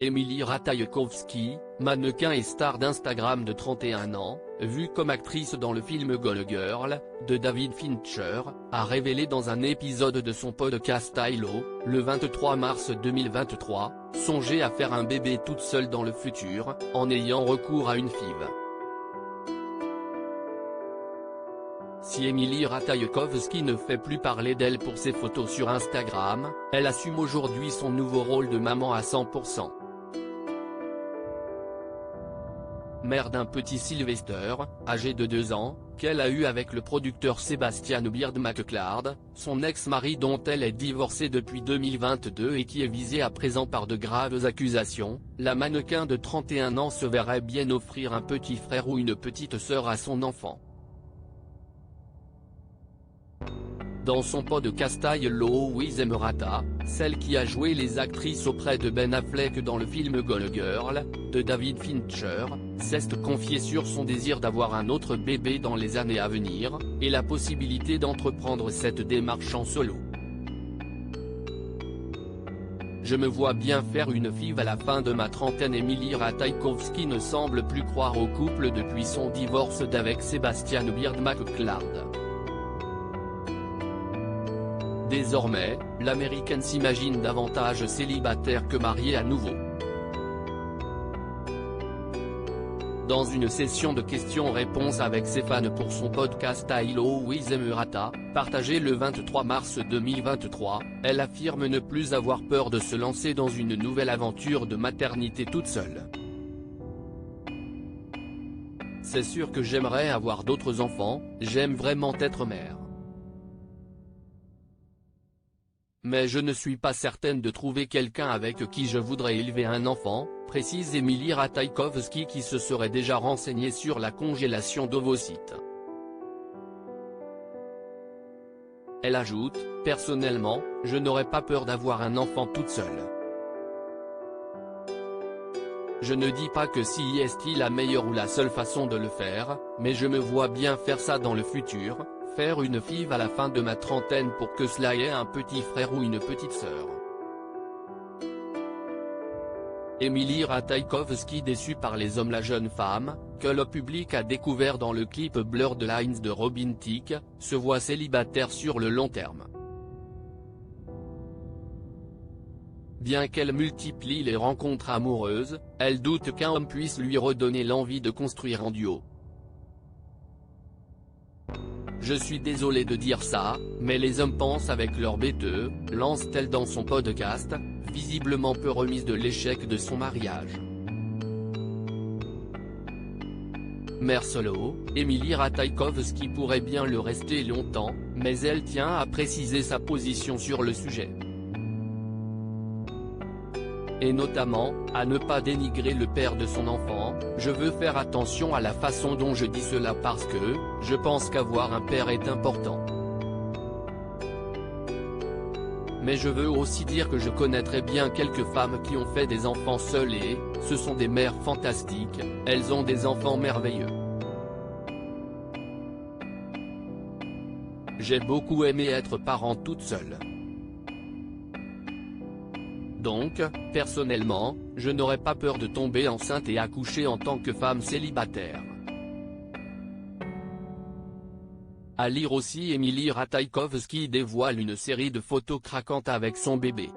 Émilie Ratajkowski, mannequin et star d'Instagram de 31 ans, vue comme actrice dans le film Gone Girl, de David Fincher, a révélé dans un épisode de son podcast Hello, le 23 mars 2023, songer à faire un bébé toute seule dans le futur, en ayant recours à une FIV. Si Émilie Ratajkowski ne fait plus parler d'elle pour ses photos sur Instagram, elle assume aujourd'hui son nouveau rôle de maman à 100%. Mère d'un petit Sylvester, âgé de 2 ans, qu'elle a eu avec le producteur Sebastian Beard-McClard, son ex-mari dont elle est divorcée depuis 2022 et qui est visé à présent par de graves accusations, la mannequin de 31 ans se verrait bien offrir un petit frère ou une petite sœur à son enfant. Dans son podcast Hello with Emerata, celle qui a joué les actrices auprès de Ben Affleck dans le film Gone Girl, de David Fincher, s'est confiée sur son désir d'avoir un autre bébé dans les années à venir, et la possibilité d'entreprendre cette démarche en solo. Je me vois bien faire une FIV à la fin de ma trentaine. Émilie Ratajkowski ne semble plus croire au couple depuis son divorce d'avec Sebastian Beard-McClard. Désormais, l'américaine s'imagine davantage célibataire que mariée à nouveau. Dans une session de questions-réponses avec ses fans pour son podcast Hello with Emerata, partagé le 23 mars 2023, elle affirme ne plus avoir peur de se lancer dans une nouvelle aventure de maternité toute seule. C'est sûr que j'aimerais avoir d'autres enfants, j'aime vraiment être mère. Mais je ne suis pas certaine de trouver quelqu'un avec qui je voudrais élever un enfant, précise Émilie Ratajkowski qui se serait déjà renseignée sur la congélation d'ovocytes. Elle ajoute, « Personnellement, je n'aurais pas peur d'avoir un enfant toute seule. Je ne dis pas que si est la meilleure ou la seule façon de le faire, mais je me vois bien faire ça dans le futur. Faire une FIV à la fin de ma trentaine pour que cela ait un petit frère ou une petite sœur. » Émilie Ratajkowski déçue par les hommes. La jeune femme, que le public a découvert dans le clip Blurred Lines de Robin Thicke, se voit célibataire sur le long terme. Bien qu'elle multiplie les rencontres amoureuses, elle doute qu'un homme puisse lui redonner l'envie de construire en duo. Je suis désolée de dire ça, mais les hommes pensent avec leur bêteux, lance-t-elle dans son podcast, visiblement peu remise de l'échec de son mariage. Mère solo, Émilie Ratajkowski pourrait bien le rester longtemps, mais elle tient à préciser sa position sur le sujet. Et notamment, à ne pas dénigrer le père de son enfant. Je veux faire attention à la façon dont je dis cela parce que, je pense qu'avoir un père est important. Mais je veux aussi dire que je connaîtrais bien quelques femmes qui ont fait des enfants seules et, ce sont des mères fantastiques, elles ont des enfants merveilleux. J'ai beaucoup aimé être parent toute seule. Donc, personnellement, je n'aurais pas peur de tomber enceinte et accoucher en tant que femme célibataire. À lire aussi, Émilie Ratajkowski dévoile une série de photos craquantes avec son bébé.